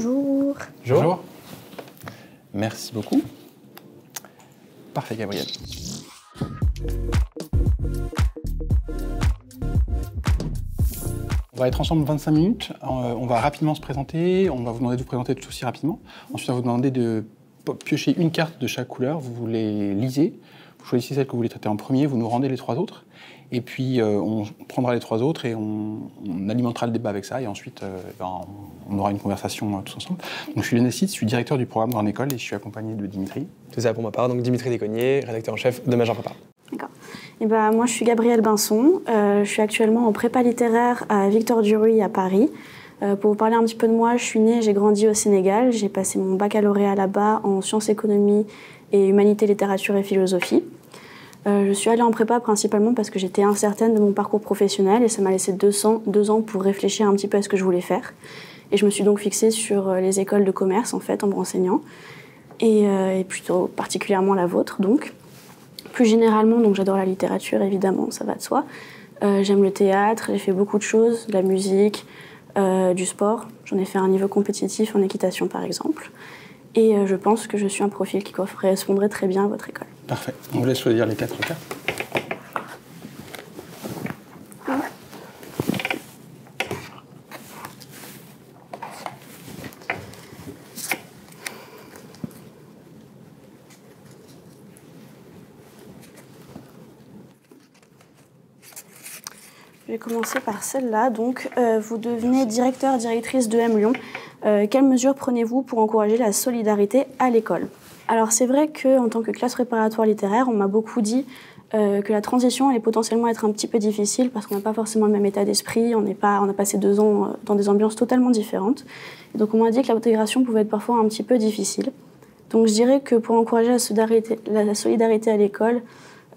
Bonjour. Bonjour. Merci beaucoup. Parfait, Gabriel. On va être ensemble 25 minutes. On va rapidement se présenter. On va vous demander de vous présenter tout aussi rapidement. Ensuite, on va vous demander de piocher une carte de chaque couleur. Vous les lisez. Vous choisissez celle que vous voulez traiter en premier. Vous nous rendez les 3 autres. Et puis, on prendra les 3 autres et on alimentera le débat avec ça. Et ensuite, on aura une conversation tous ensemble. Donc, je suis Lionel Sitz, je suis directeur du programme Grande École et je suis accompagné de Dimitri. C'est ça pour ma part. Donc, Dimitri Descogniers, rédacteur en chef de Major Prépa. D'accord. Et moi, je suis Gabrielle Binson. Je suis actuellement en prépa littéraire à Victor Duruy à Paris. Pour vous parler un petit peu de moi, je suis née, j'ai grandi au Sénégal. J'ai passé mon baccalauréat là-bas en sciences économie et humanité, littérature et philosophie. Je suis allée en prépa principalement parce que j'étais incertaine de mon parcours professionnel et ça m'a laissé 2 ans pour réfléchir un petit peu à ce que je voulais faire. Et je me suis donc fixée sur les écoles de commerce en fait, en me renseignant, et plutôt particulièrement la vôtre donc. Plus généralement, donc j'adore la littérature évidemment, ça va de soi. J'aime le théâtre, j'ai fait beaucoup de choses, de la musique, du sport. J'en ai fait un niveau compétitif en équitation par exemple. Et je pense que je suis un profil qui correspondrait très bien à votre école. Parfait. On vous laisse choisir les 4 cartes. Je vais commencer par celle-là. Donc, vous devenez directeur, directrice de M Lyon. Quelles mesures prenez-vous pour encourager la solidarité à l'école? Alors, c'est vrai qu'en tant que classe préparatoire littéraire, on m'a beaucoup dit que la transition allait potentiellement être un petit peu difficile parce qu'on n'a pas forcément le même état d'esprit, on a passé 2 ans dans des ambiances totalement différentes. Et donc, on m'a dit que l'intégration pouvait être parfois un petit peu difficile. Donc, je dirais que pour encourager la solidarité à l'école,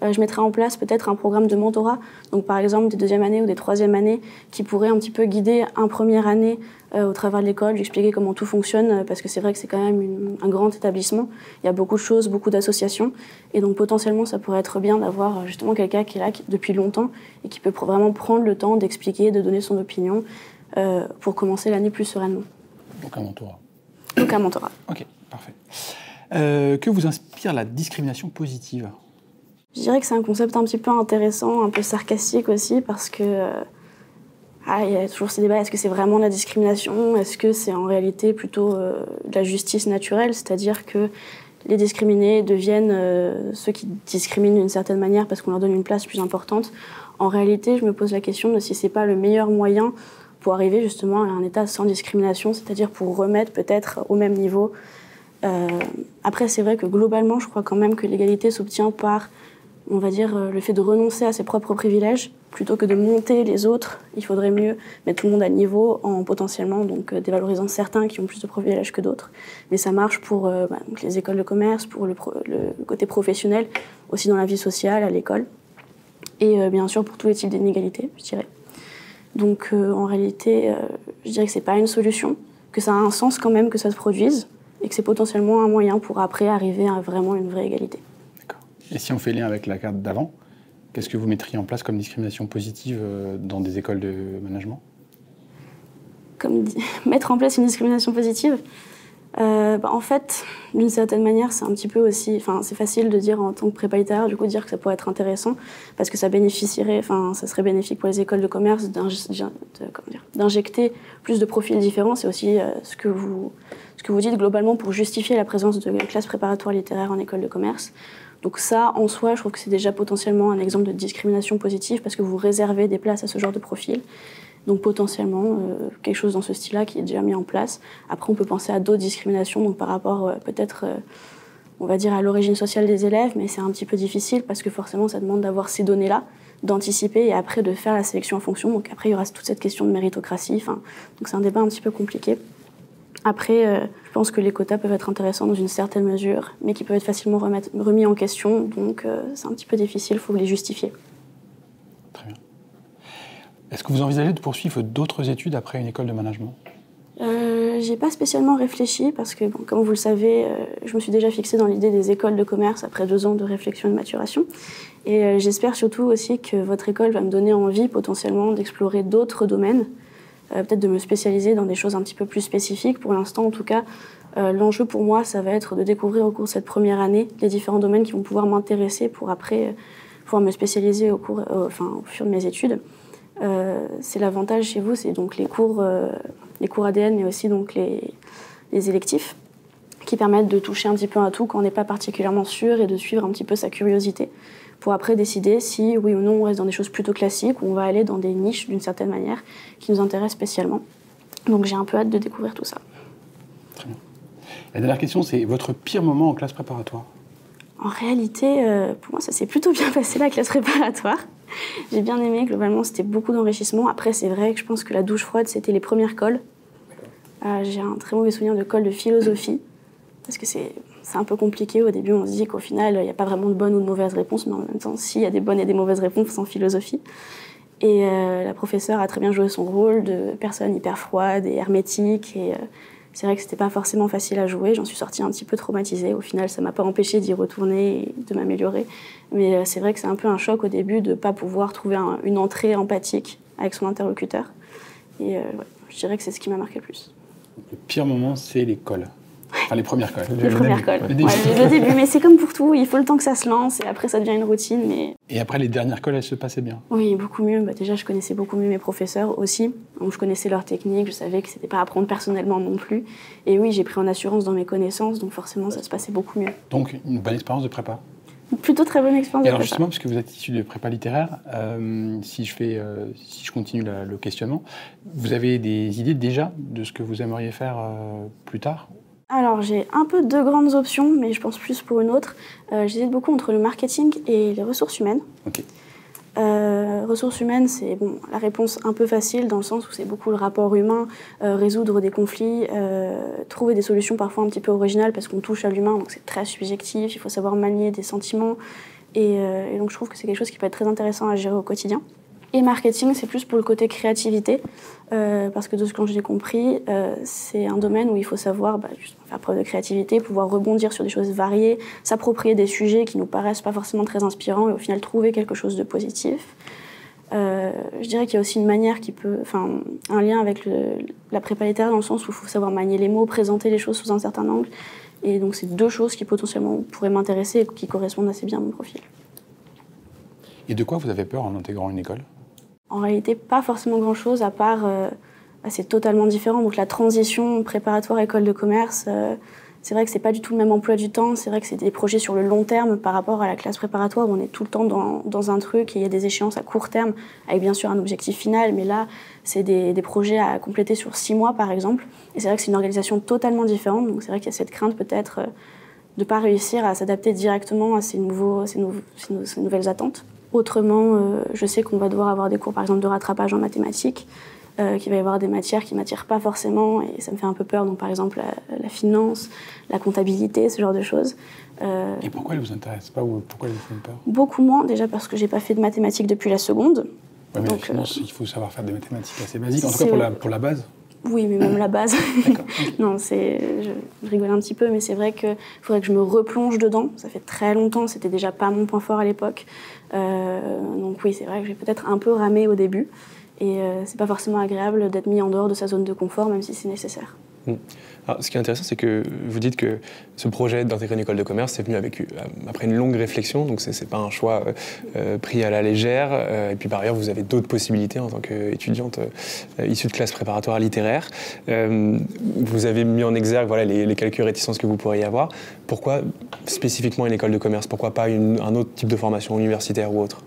je mettrai en place peut-être un programme de mentorat, donc par exemple des 2e années ou des 3e années, qui pourrait un petit peu guider un première année au travers de l'école, lui expliquer comment tout fonctionne, parce que c'est vrai que c'est quand même un grand établissement, il y a beaucoup de choses, beaucoup d'associations, et donc potentiellement ça pourrait être bien d'avoir justement quelqu'un qui est là depuis longtemps et qui peut vraiment prendre le temps d'expliquer, de donner son opinion pour commencer l'année plus sereinement. Donc un mentorat. Donc un mentorat. Ok, parfait. Que vous inspire la discrimination positive ? Je dirais que c'est un concept un petit peu intéressant, un peu sarcastique aussi, parce que il y a toujours ces débats, est-ce que c'est vraiment de la discrimination? Est-ce que c'est en réalité plutôt de la justice naturelle? C'est-à-dire que les discriminés deviennent ceux qui discriminent d'une certaine manière parce qu'on leur donne une place plus importante. En réalité, je me pose la question de si c'est pas le meilleur moyen pour arriver justement à un état sans discrimination, c'est-à-dire pour remettre peut-être au même niveau. Après, c'est vrai que globalement, je crois quand même que l'égalité s'obtient par, on va dire, le fait de renoncer à ses propres privilèges, plutôt que de monter les autres. Il faudrait mieux mettre tout le monde à niveau en potentiellement donc dévalorisant certains qui ont plus de privilèges que d'autres. Mais ça marche pour donc les écoles de commerce, pour le côté professionnel, aussi dans la vie sociale, à l'école. Et bien sûr pour tous les types d'inégalités, je dirais. Donc en réalité, je dirais que c'est pas une solution, que ça a un sens quand même que ça se produise, et que c'est potentiellement un moyen pour après arriver à vraiment une vraie égalité. Et si on fait lien avec la carte d'avant, qu'est-ce que vous mettriez en place comme discrimination positive dans des écoles de management? Mettre en place une discrimination positive, en fait, d'une certaine manière, c'est un petit peu aussi... c'est facile de dire en tant que prépa littéraire, du coup, dire que ça pourrait être intéressant, parce que ça serait bénéfique pour les écoles de commerce d'injecter plus de profils différents. C'est aussi ce que vous dites globalement pour justifier la présence de classes préparatoires littéraires en école de commerce. Donc ça, en soi, je trouve que c'est déjà potentiellement un exemple de discrimination positive parce que vous réservez des places à ce genre de profil. Donc potentiellement, quelque chose dans ce style-là qui est déjà mis en place. Après, on peut penser à d'autres discriminations, donc par rapport peut-être, on va dire, à l'origine sociale des élèves, mais c'est un petit peu difficile parce que forcément, ça demande d'avoir ces données-là, d'anticiper et après de faire la sélection en fonction. Donc après, il y aura toute cette question de méritocratie. Donc c'est un débat un petit peu compliqué. Après, je pense que les quotas peuvent être intéressants dans une certaine mesure, mais qui peuvent être facilement remis en question, donc c'est un petit peu difficile, il faut les justifier. Très bien. Est-ce que vous envisagez de poursuivre d'autres études après une école de management? J'ai pas spécialement réfléchi, parce que, comme vous le savez, je me suis déjà fixée dans l'idée des écoles de commerce après 2 ans de réflexion et de maturation. Et j'espère surtout aussi que votre école va me donner envie potentiellement d'explorer d'autres domaines, peut-être de me spécialiser dans des choses un petit peu plus spécifiques. Pour l'instant, en tout cas, l'enjeu pour moi, ça va être de découvrir au cours de cette première année les différents domaines qui vont pouvoir m'intéresser pour après pouvoir me spécialiser au fur de mes études. C'est l'avantage chez vous, c'est donc les cours ADN, mais aussi donc les électifs, qui permettent de toucher un petit peu à tout quand on n'est pas particulièrement sûr et de suivre un petit peu sa curiosité pour après décider si, oui ou non, on reste dans des choses plutôt classiques ou on va aller dans des niches d'une certaine manière qui nous intéressent spécialement. Donc j'ai un peu hâte de découvrir tout ça. Très bien. La dernière question, c'est votre pire moment en classe préparatoire? En réalité, pour moi, ça s'est plutôt bien passé la classe préparatoire. J'ai bien aimé, globalement, c'était beaucoup d'enrichissement. Après, c'est vrai que je pense que la douche froide, c'était les premières colles. J'ai un très mauvais souvenir de colle de philosophie. Parce que c'est un peu compliqué. Au début, on se dit qu'au final, il n'y a pas vraiment de bonnes ou de mauvaises réponses, mais en même temps, si, il y a des bonnes et des mauvaises réponses en philosophie. Et la professeure a très bien joué son rôle de personne hyper froide et hermétique. Et c'est vrai que c'était pas forcément facile à jouer. J'en suis sortie un petit peu traumatisée. Au final, ça m'a pas empêché d'y retourner et de m'améliorer. Mais c'est vrai que c'est un peu un choc au début de pas pouvoir trouver une entrée empathique avec son interlocuteur. Et ouais, je dirais que c'est ce qui m'a marqué le plus. Le pire moment, c'est les colles. Enfin, les premières colles. Les premières colles. Le début, mais c'est comme pour tout, il faut le temps que ça se lance et après ça devient une routine. Mais... Et après, les dernières colles, elles se passaient bien? Oui, beaucoup mieux. Déjà, je connaissais beaucoup mieux mes professeurs aussi. Donc, je connaissais leurs techniques, je savais que c'était pas à apprendre personnellement non plus. Et oui, j'ai pris en assurance dans mes connaissanses, donc forcément, ça se passait beaucoup mieux. Donc, une bonne expérience de prépa? Plutôt très bonne expérience. Et alors justement, parce que vous êtes issu de prépa littéraire, si je continue le questionnement, vous avez des idées déjà de ce que vous aimeriez faire plus tard? Alors, j'ai un peu deux grandes options, mais je pense plus pour une autre. J'hésite beaucoup entre le marketing et les ressources humaines. Ok. Ressources humaines, c'est la réponse un peu facile, dans le sens où c'est beaucoup le rapport humain, résoudre des conflits, trouver des solutions parfois un petit peu originales, parce qu'on touche à l'humain, donc c'est très subjectif, il faut savoir manier des sentiments. Et donc je trouve que c'est quelque chose qui peut être très intéressant à gérer au quotidien. Et marketing, c'est plus pour le côté créativité, parce que de ce que j'ai compris, c'est un domaine où il faut savoir justement faire preuve de créativité, pouvoir rebondir sur des choses variées, s'approprier des sujets qui nous paraissent pas forcément très inspirants et au final trouver quelque chose de positif. Je dirais qu'il y a aussi une manière un lien avec la prépa littéraire dans le sens où il faut savoir manier les mots, présenter les choses sous un certain angle. Et donc c'est deux choses qui potentiellement pourraient m'intéresser et qui correspondent assez bien à mon profil. Et de quoi vous avez peur en intégrant une école? En réalité, pas forcément grand-chose, à part c'est totalement différent. Donc la transition préparatoire école de commerce, c'est vrai que c'est pas du tout le même emploi du temps. C'est vrai que c'est des projets sur le long terme par rapport à la classe préparatoire où on est tout le temps dans un truc et il y a des échéances à court terme avec bien sûr un objectif final. Mais là, c'est des projets à compléter sur 6 mois par exemple. Et c'est vrai que c'est une organisation totalement différente. Donc c'est vrai qu'il y a cette crainte peut-être de pas réussir à s'adapter directement à ces nouvelles attentes. Autrement, je sais qu'on va devoir avoir des cours, par exemple, de rattrapage en mathématiques, qu'il va y avoir des matières qui ne m'attirent pas forcément, et ça me fait un peu peur, donc par exemple la finance, la comptabilité, ce genre de choses. Et pourquoi elles ne vous intéressent pas ou pourquoi elles vous font peur? Beaucoup moins, déjà parce que je n'ai pas fait de mathématiques depuis la seconde. Ouais, mais donc, la finance, il faut savoir faire des mathématiques assez basiques, en tout cas pour la base. Oui, mais même la base. D'accord. Non, je rigole un petit peu, mais c'est vrai qu'il faudrait que je me replonge dedans. Ça fait très longtemps, c'était déjà pas mon point fort à l'époque. Donc oui, c'est vrai que j'ai peut-être un peu ramé au début. Et c'est pas forcément agréable d'être mis en dehors de sa zone de confort, même si c'est nécessaire. Alors, ce qui est intéressant, c'est que vous dites que ce projet d'intégrer une école de commerce est venu après une longue réflexion, donc c'est pas un choix pris à la légère. Et puis par ailleurs, vous avez d'autres possibilités en tant qu'étudiante issue de classe préparatoire littéraire. Vous avez mis en exergue les quelques réticences que vous pourriez avoir. Pourquoi spécifiquement une école de commerce? Pourquoi pas un autre type de formation universitaire ou autre?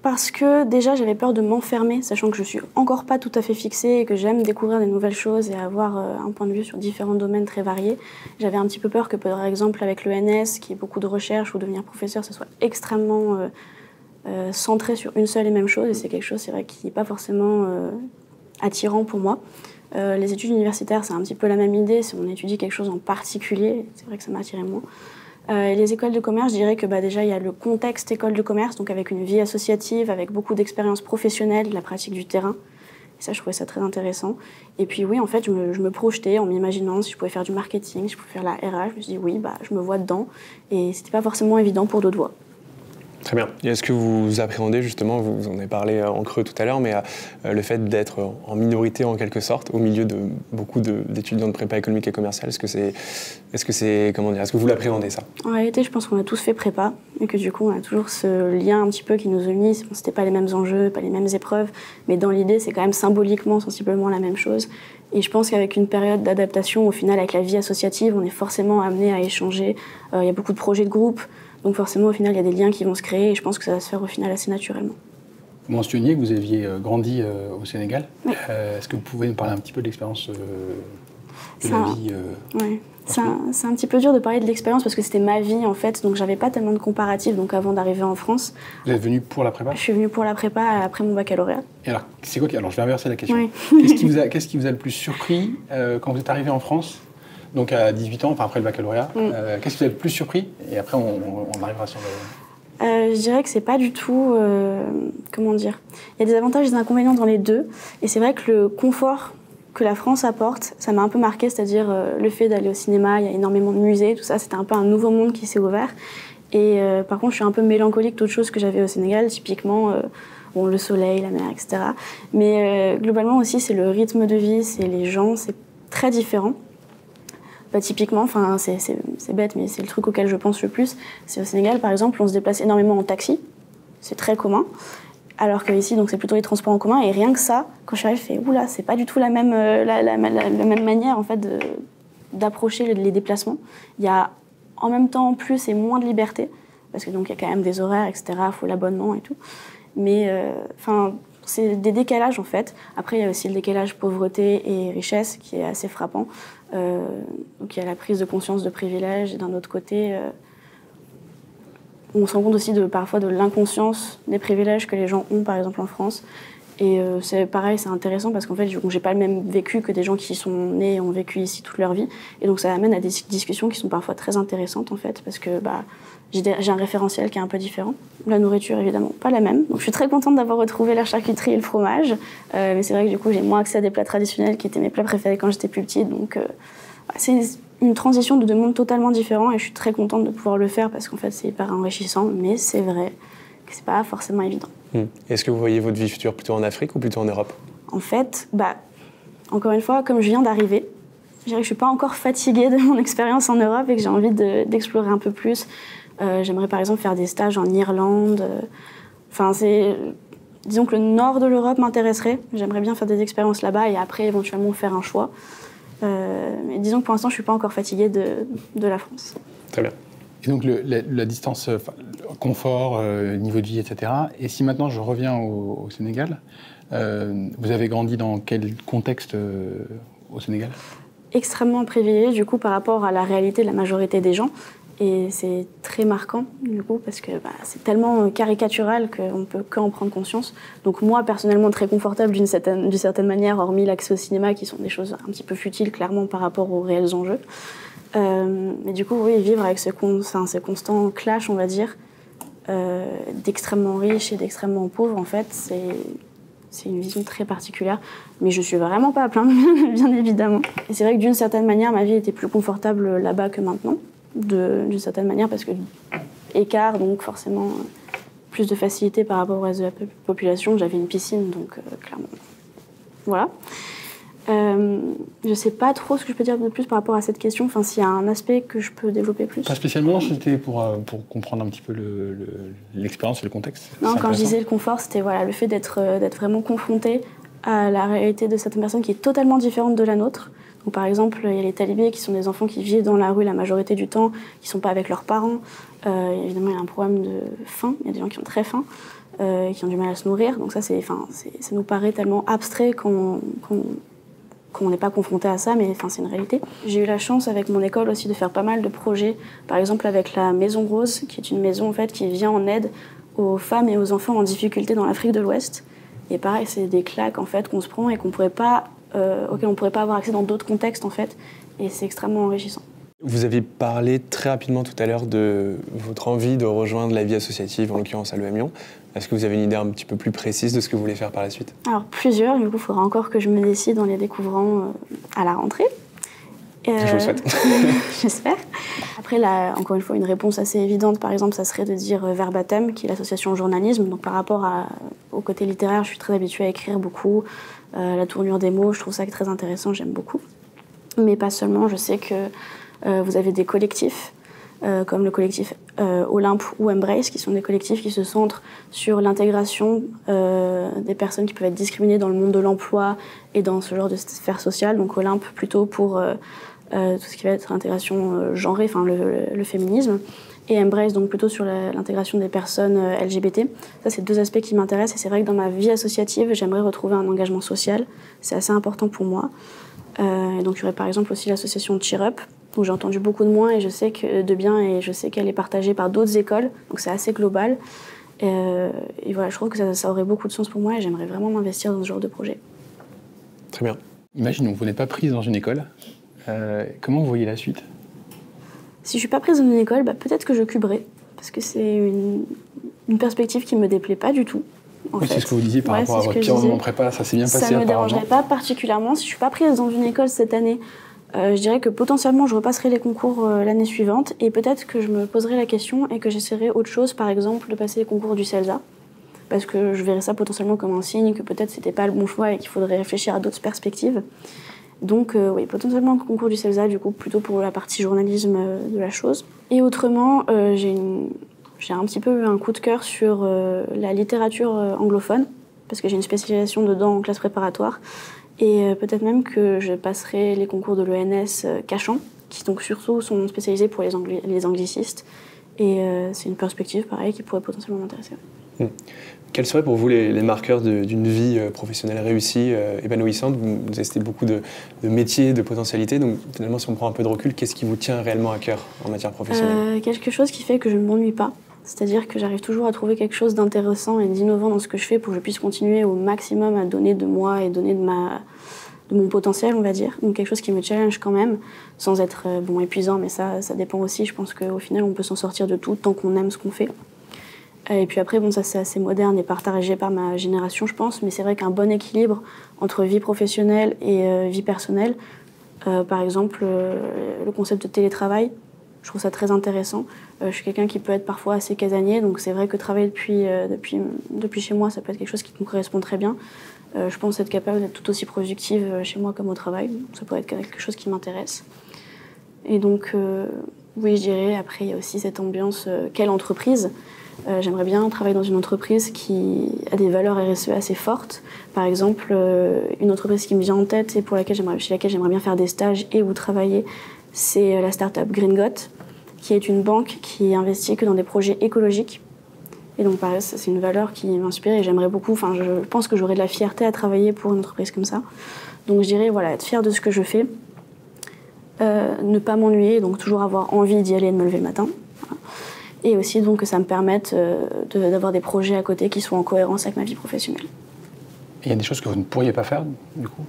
Parce que déjà j'avais peur de m'enfermer, sachant que je suis encore pas tout à fait fixée et que j'aime découvrir des nouvelles choses et avoir un point de vue sur différents domaines très variés. J'avais un petit peu peur que par exemple avec l'ENS, qui est beaucoup de recherche ou devenir professeur, ce soit extrêmement centré sur une seule et même chose, et c'est quelque chose, c'est vrai, qui n'est pas forcément attirant pour moi. Les études universitaires, c'est un petit peu la même idée, si on étudie quelque chose en particulier, c'est vrai que ça m'attirait moins. Les écoles de commerce, je dirais que déjà il y a le contexte école de commerce, donc avec une vie associative, avec beaucoup d'expériences professionnelles, de la pratique du terrain. Et ça, je trouvais ça très intéressant. Et puis oui, en fait, je me projetais en m'imaginant si je pouvais faire du marketing, si je pouvais faire la RH. Je me suis dit oui, je me vois dedans. Et c'était pas forcément évident pour d'autres voies. Très bien. Et est-ce que vous appréhendez justement, vous en avez parlé en creux tout à l'heure, mais le fait d'être en minorité en quelque sorte, au milieu de beaucoup d'étudiants de prépa économique et commerciale, est-ce que vous l'appréhendez ça? En réalité, je pense qu'on a tous fait prépa et que du coup, on a toujours ce lien un petit peu qui nous unit. Bon, c'était pas les mêmes enjeux, pas les mêmes épreuves, mais dans l'idée, c'est quand même symboliquement, sensiblement la même chose. Et je pense qu'avec une période d'adaptation, au final, avec la vie associative, on est forcément amené à échanger. Il y a beaucoup de projets de groupe. Donc forcément, au final, il y a des liens qui vont se créer et je pense que ça va se faire au final assez naturellement. Vous mentionniez que vous aviez grandi au Sénégal. Oui. Est-ce que vous pouvez nous parler un petit peu de l'expérience de la vie Oui. C'est un petit peu dur de parler de l'expérience parce que c'était ma vie en fait, donc j'avais pas tellement de comparatifs donc avant d'arriver en France. Vous êtes venu pour la prépa? Je suis venue pour la prépa après mon baccalauréat. Et alors, c'est quoi alors je vais inverser la question. Oui. Qu'est-ce qui vous a le plus surpris quand vous êtes arrivé en France? Donc à 18 ans, enfin après le baccalauréat, qu'est-ce qui vous a le plus surpris? Et après, on arrivera sur le... Je dirais que c'est pas du tout... comment dire? Il y a des avantages et des inconvénients dans les deux. Et c'est vrai que le confort que la France apporte, ça m'a un peu marqué, c'est-à-dire le fait d'aller au cinéma, il y a énormément de musées, tout ça, c'était un peu un nouveau monde qui s'est ouvert. Et par contre, je suis un peu mélancolique d'autres choses que j'avais au Sénégal, typiquement... Bon, le soleil, la mer, etc. Mais globalement aussi, c'est le rythme de vie, c'est les gens, c'est très différent. Bah, typiquement, c'est bête, mais c'est le truc auquel je pense le plus. C'est au Sénégal, par exemple, on se déplace énormément en taxi. C'est très commun. Alors qu'ici, donc, c'est plutôt les transports en commun. Et rien que ça, quand je suis arrivée, je fais « Oula, c'est pas du tout la même manière en fait, d'approcher les déplacements. » Il y a en même temps plus et moins de liberté. Parce que donc il y a quand même des horaires, etc. Il faut l'abonnement et tout. Mais c'est des décalages en fait. Après, il y a aussi le décalage pauvreté et richesse qui est assez frappant. Donc il y a la prise de conscience de privilèges et d'un autre côté, on se rend compte aussi parfois de l'inconscience des privilèges que les gens ont par exemple en France. Et c'est pareil, c'est intéressant parce qu'en fait, j'ai pas le même vécu que des gens qui sont nés et ont vécu ici toute leur vie. Et donc ça amène à des discussions qui sont parfois très intéressantes en fait, parce que j'ai un référentiel qui est un peu différent. La nourriture, évidemment, pas la même. Donc je suis très contente d'avoir retrouvé la charcuterie et le fromage. Mais c'est vrai que du coup, j'ai moins accès à des plats traditionnels qui étaient mes plats préférés quand j'étais plus petite. Donc c'est une transition de deux mondes totalement différents et je suis très contente de pouvoir le faire parce qu'en fait, c'est hyper enrichissant. Mais c'est vrai que c'est pas forcément évident. Est-ce que vous voyez votre vie future plutôt en Afrique ou plutôt en Europe? En fait, encore une fois, comme je viens d'arriver, je dirais que je suis pas encore fatiguée de mon expérience en Europe et que j'ai envie d'explorer un peu plus. J'aimerais par exemple faire des stages en Irlande. Disons que le nord de l'Europe m'intéresserait. J'aimerais bien faire des expériences là-bas et après éventuellement faire un choix. Mais disons que pour l'instant, je suis pas encore fatiguée de la France. Très bien. Et donc la distance, confort, niveau de vie, etc. Et si maintenant je reviens au Sénégal, vous avez grandi dans quel contexte au Sénégal? Extrêmement privilégié du coup par rapport à la réalité de la majorité des gens. Et c'est très marquant, du coup, parce que c'est tellement caricatural qu'on ne peut qu'en prendre conscience. Donc moi, personnellement, très confortable d'une certaine manière, hormis l'accès au cinéma, qui sont des choses un petit peu futiles, clairement, par rapport aux réels enjeux. Mais du coup, oui, vivre avec ces constants clashs, on va dire, d'extrêmement riches et d'extrêmement pauvres, en fait, c'est une vision très particulière. Mais je suis vraiment pas à plaindre, bien évidemment. Et c'est vrai que d'une certaine manière, ma vie était plus confortable là-bas que maintenant. D'une certaine manière, parce que écart, donc forcément plus de facilité par rapport au reste de la population. J'avais une piscine, donc clairement. Voilà. Je sais pas trop ce que je peux dire de plus par rapport à cette question, enfin s'il y a un aspect que je peux développer plus. Pas spécialement, c'était pour comprendre un petit peu l'expérience et le contexte. Non, quand je disais le confort, c'était le fait d'être vraiment confronté à la réalité de certaines personnes qui est totalement différente de la nôtre. Donc, par exemple, il y a les talibés qui sont des enfants qui vivent dans la rue la majorité du temps, qui ne sont pas avec leurs parents. Évidemment, il y a un problème de faim. Il y a des gens qui ont très faim, qui ont du mal à se nourrir. Donc ça nous paraît tellement abstrait quand on n'est pas confronté à ça, mais c'est une réalité. J'ai eu la chance avec mon école aussi de faire pas mal de projets. Par exemple, avec la Maison Rose, qui est une maison en fait, qui vient en aide aux femmes et aux enfants en difficulté dans l'Afrique de l'Ouest. Et pareil, c'est des claques en fait, qu'on se prend et auxquels on ne pourrait pas avoir accès dans d'autres contextes, en fait. Et c'est extrêmement enrichissant. Vous avez parlé très rapidement tout à l'heure de votre envie de rejoindre la vie associative, en l'occurrence à l'EM Lyon. Est-ce que vous avez une idée un petit peu plus précise de ce que vous voulez faire par la suite? Alors, plusieurs. Du coup, il faudra encore que je me décide en les découvrant à la rentrée. Je vous le souhaite. J'espère. Après, là, encore une fois, une réponse assez évidente, par exemple, ça serait de dire Verbatim, qui est l'association journalisme. Donc, par rapport au côté littéraire, je suis très habituée à écrire beaucoup. La tournure des mots, je trouve ça très intéressant, j'aime beaucoup. Mais pas seulement, je sais que vous avez des collectifs, comme le collectif Olympe ou Embrace, qui sont des collectifs qui se centrent sur l'intégration des personnes qui peuvent être discriminées dans le monde de l'emploi et dans ce genre de sphère sociale. Donc Olympe plutôt pour tout ce qui va être intégration genrée, enfin le féminisme, et Embrace donc plutôt sur l'intégration des personnes LGBT. Ça, c'est deux aspects qui m'intéressent, et c'est vrai que dans ma vie associative, j'aimerais retrouver un engagement social. C'est assez important pour moi. Et donc il y aurait par exemple aussi l'association Cheer Up, où j'ai entendu beaucoup de moins et je sais et je sais qu'elle est partagée par d'autres écoles, donc c'est assez global. Et voilà, je trouve que ça aurait beaucoup de sens pour moi et j'aimerais vraiment m'investir dans ce genre de projet. Très bien. Imaginons, vous n'êtes pas prise dans une école. Comment vous voyez la suite? Si je suis pas prise dans une école, peut-être que je cuberai, parce que c'est une perspective qui me déplaît pas du tout. Oui, c'est ce que vous disiez par rapport à votre pire moment prépa, ça s'est bien passé apparemment. Ça ne me apparemment. dérangerait pas particulièrement. Si je suis pas prise dans une école cette année, je dirais que potentiellement je repasserai les concours l'année suivante et peut-être que je me poserai la question et que j'essaierai autre chose, par exemple de passer les concours du CELSA, parce que je verrais ça potentiellement comme un signe que peut-être c'était pas le bon choix et qu'il faudrait réfléchir à d'autres perspectives. Donc oui, potentiellement le concours du CELSA, du coup, plutôt pour la partie journalisme de la chose. Et autrement, j'ai un petit peu un coup de cœur sur la littérature anglophone, parce que j'ai une spécialisation dedans en classe préparatoire. Et peut-être même que je passerai les concours de l'ENS Cachan, qui donc surtout sont spécialisés pour les anglicistes. Et c'est une perspective, pareil, qui pourrait potentiellement m'intéresser. Quels seraient pour vous les marqueurs d'une vie professionnelle réussie, épanouissante? Vous avez cité beaucoup de métiers, de potentialités. Donc finalement, si on prend un peu de recul, qu'est-ce qui vous tient réellement à cœur en matière professionnelle? Quelque chose qui fait que je ne m'ennuie pas. C'est-à-dire que j'arrive toujours à trouver quelque chose d'intéressant et d'innovant dans ce que je fais pour que je puisse continuer au maximum à donner de moi et donner de mon potentiel, on va dire. Donc quelque chose qui me challenge quand même, sans être épuisant, mais ça dépend aussi. Je pense qu'au final, on peut s'en sortir de tout tant qu'on aime ce qu'on fait. Et puis après, ça c'est assez moderne et partagé par ma génération, je pense, mais c'est vrai qu'un bon équilibre entre vie professionnelle et vie personnelle, par exemple, le concept de télétravail, je trouve ça très intéressant. Je suis quelqu'un qui peut être parfois assez casanier, donc c'est vrai que travailler depuis chez moi, ça peut être quelque chose qui me correspond très bien. Je pense être capable d'être tout aussi productive chez moi comme au travail. Ça pourrait être quelque chose qui m'intéresse. Et donc, oui, je dirais, après, il y a aussi cette ambiance, quelle entreprise? J'aimerais bien travailler dans une entreprise qui a des valeurs RSE assez fortes. Par exemple, une entreprise qui me vient en tête et chez laquelle j'aimerais bien faire des stages et ou travailler, c'est la start-up Greengot, qui est une banque qui investit que dans des projets écologiques. Et donc, pareil, c'est une valeur qui m'inspire et j'aimerais beaucoup. Enfin, je pense que j'aurais de la fierté à travailler pour une entreprise comme ça. Donc, je dirais, voilà, être fière de ce que je fais, ne pas m'ennuyer, donc toujours avoir envie d'y aller et de me lever le matin. Voilà. Et aussi, donc, que ça me permette d'avoir des projets à côté qui soient en cohérence avec ma vie professionnelle. Et il y a des choses que vous ne pourriez pas faire, du coup?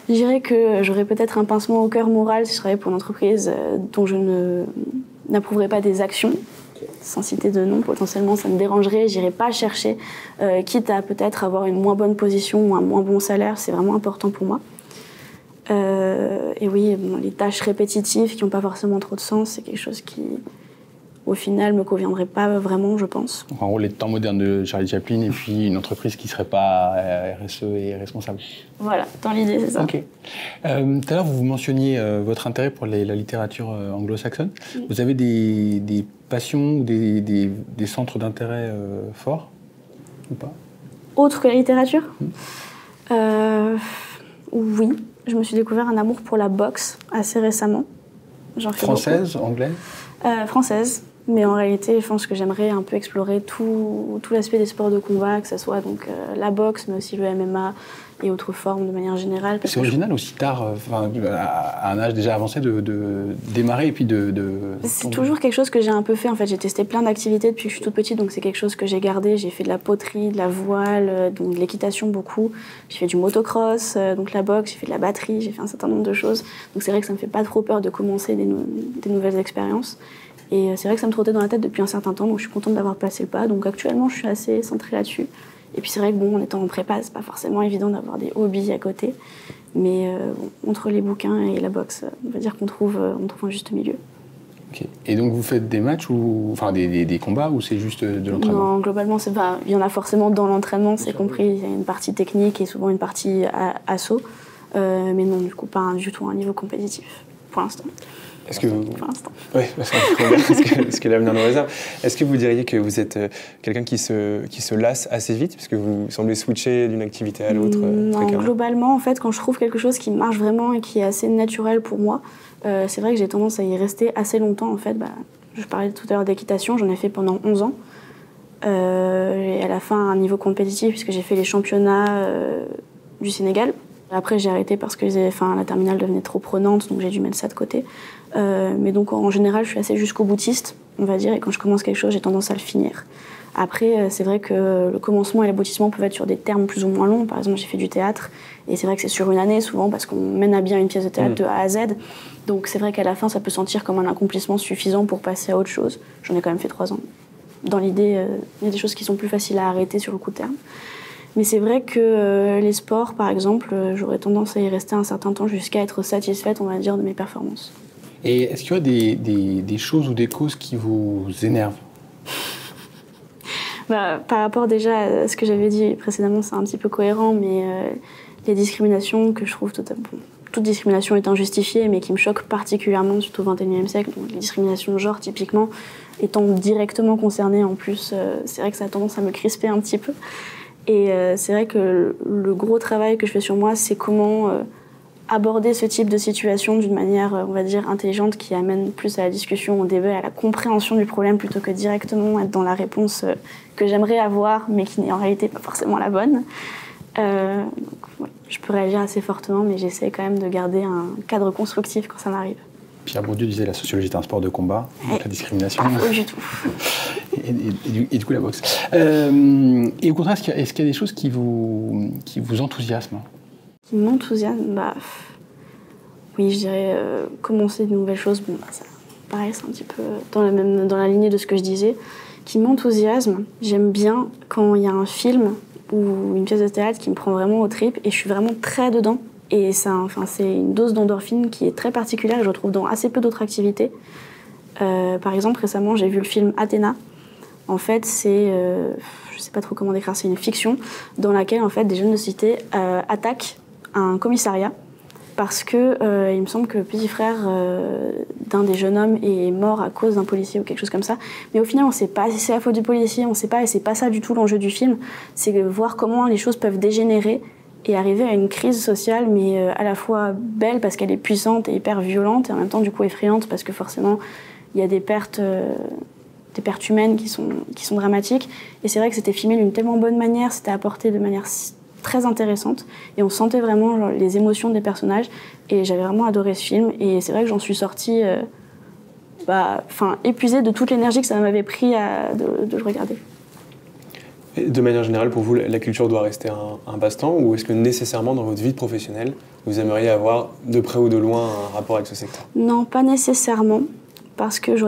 Je dirais que j'aurais peut-être un pincement au cœur moral si je travaillais pour une entreprise dont je n'approuverais pas des actions. Sans citer de nom, potentiellement, ça me dérangerait. J'irais pas chercher, quitte à peut-être avoir une moins bonne position ou un moins bon salaire. C'est vraiment important pour moi. Et oui, les tâches répétitives qui n'ont pas forcément trop de sens, c'est quelque chose qui, au final, me conviendrait pas vraiment, je pense. Donc, en gros, les temps modernes de Charlie Chaplin et puis une entreprise qui ne serait pas RSE et responsable. Voilà, dans l'idée, c'est ça. Ok. Tout à l'heure, vous mentionniez votre intérêt pour la littérature anglo-saxonne. Oui. Vous avez des passions ou des centres d'intérêt forts ou pas? Autre que la littérature? Oui. Je me suis découvert un amour pour la boxe assez récemment. Française, anglaise? Française. Mais en réalité, je pense que j'aimerais un peu explorer tout l'aspect des sports de combat, que ce soit donc, la boxe, mais aussi le MMA et autres formes de manière générale. C'est original aussi tard, à un âge déjà avancé, de démarrer et puis C'est toujours quelque chose que j'ai un peu fait. En fait, j'ai testé plein d'activités depuis que je suis toute petite, donc c'est quelque chose que j'ai gardé. J'ai fait de la poterie, de la voile, donc de l'équitation beaucoup. J'ai fait du motocross, donc la boxe, j'ai fait de la batterie, j'ai fait un certain nombre de choses. Donc c'est vrai que ça me fait pas trop peur de commencer des nouvelles expériences. Et c'est vrai que ça me trottait dans la tête depuis un certain temps, donc je suis contente d'avoir passé le pas. Donc actuellement, je suis assez centrée là-dessus. Et puis c'est vrai que bon, en étant en prépa, c'est pas forcément évident d'avoir des hobbies à côté. Mais bon, entre les bouquins et la boxe, on va dire qu'on trouve un juste milieu. Okay. Et donc vous faites des matchs ou enfin des combats ou c'est juste de l'entraînement? Non, globalement, il y en a forcément dans l'entraînement, c'est compris. Il y a une partie technique et souvent une partie assaut. Mais non, du coup, pas du tout à un niveau compétitif, pour l'instant. Est-ce que vous... Pour l'instant. Oui, ce que l'avenir nous réserve. Est-ce que vous diriez que vous êtes quelqu'un qui se lasse assez vite, parce que vous semblez switcher d'une activité à l'autre Non, globalement, en fait, quand je trouve quelque chose qui marche vraiment et qui est assez naturel pour moi, c'est vrai que j'ai tendance à y rester assez longtemps. En fait, je parlais tout à l'heure d'équitation, j'en ai fait pendant 11 ans. Et à la fin, à un niveau compétitif, puisque j'ai fait les championnats du Sénégal. Après, j'ai arrêté parce que la terminale devenait trop prenante, donc j'ai dû mettre ça de côté. Mais donc, en général, je suis assez jusqu'au boutiste, on va dire, et quand je commence quelque chose, j'ai tendance à le finir. Après, c'est vrai que le commencement et l'aboutissement peuvent être sur des termes plus ou moins longs. Par exemple, j'ai fait du théâtre, et c'est vrai que c'est sur une année, souvent, parce qu'on mène à bien une pièce de théâtre de A à Z. Donc, c'est vrai qu'à la fin, ça peut sentir comme un accomplissement suffisant pour passer à autre chose. J'en ai quand même fait 3 ans. Dans l'idée, il y a des choses qui sont plus faciles à arrêter sur le coup de terme. Mais c'est vrai que les sports, par exemple, j'aurais tendance à y rester un certain temps jusqu'à être satisfaite, on va dire, de mes performances. Et est-ce qu'il y a des choses ou des causes qui vous énervent? Par rapport déjà à ce que j'avais dit précédemment, c'est un petit peu cohérent, mais les discriminations que je trouve toute discrimination est injustifiée, mais qui me choquent particulièrement, surtout au XXIe siècle. Donc, les discriminations de genre, typiquement, étant directement concernées en plus, c'est vrai que ça a tendance à me crisper un petit peu. Et c'est vrai que le gros travail que je fais sur moi, c'est comment aborder ce type de situation d'une manière, on va dire, intelligente, qui amène plus à la discussion, au débat, à la compréhension du problème, plutôt que directement être dans la réponse que j'aimerais avoir, mais qui n'est en réalité pas forcément la bonne. Donc, ouais, je peux réagir assez fortement, mais j'essaie quand même de garder un cadre constructif quand ça m'arrive. Pierre Bourdieu disait la sociologie est un sport de combat, donc la discrimination. Pas du tout. et du coup la boxe. Et au contraire, est-ce qu'il y a des choses qui vous enthousiasment? Qui m'enthousiasme, oui, je dirais commencer de nouvelles choses. Ça, pareil, c'est un petit peu dans la lignée de ce que je disais. Qui m'enthousiasme, j'aime bien quand il y a un film ou une pièce de théâtre qui me prend vraiment aux tripes et je suis vraiment très dedans. Et c'est une dose d'endorphine qui est très particulière et je retrouve dans assez peu d'autres activités. Par exemple, récemment, j'ai vu le film Athéna. En fait, c'est, je sais pas trop comment décrire, c'est une fiction dans laquelle en fait des jeunes de cité attaquent un commissariat parce que il me semble que le petit frère d'un des jeunes hommes est mort à cause d'un policier ou quelque chose comme ça. Mais au final, on sait pas si c'est la faute du policier, on sait pas, et c'est pas ça du tout l'enjeu du film. C'est voir comment les choses peuvent dégénérer et arriver à une crise sociale, mais à la fois belle parce qu'elle est puissante et hyper violente, et en même temps du coup effrayante parce que forcément il y a des pertes humaines qui sont dramatiques. Et c'est vrai que c'était filmé d'une tellement bonne manière, c'était apporté de manière très intéressante, et on sentait vraiment les émotions des personnages, et j'avais vraiment adoré ce film, et c'est vrai que j'en suis sortie épuisée de toute l'énergie que ça m'avait pris de le regarder. Et de manière générale, pour vous, la culture doit rester un passe-temps, ou est-ce que nécessairement dans votre vie professionnelle, vous aimeriez avoir de près ou de loin un rapport avec ce secteur? Non, pas nécessairement, parce que je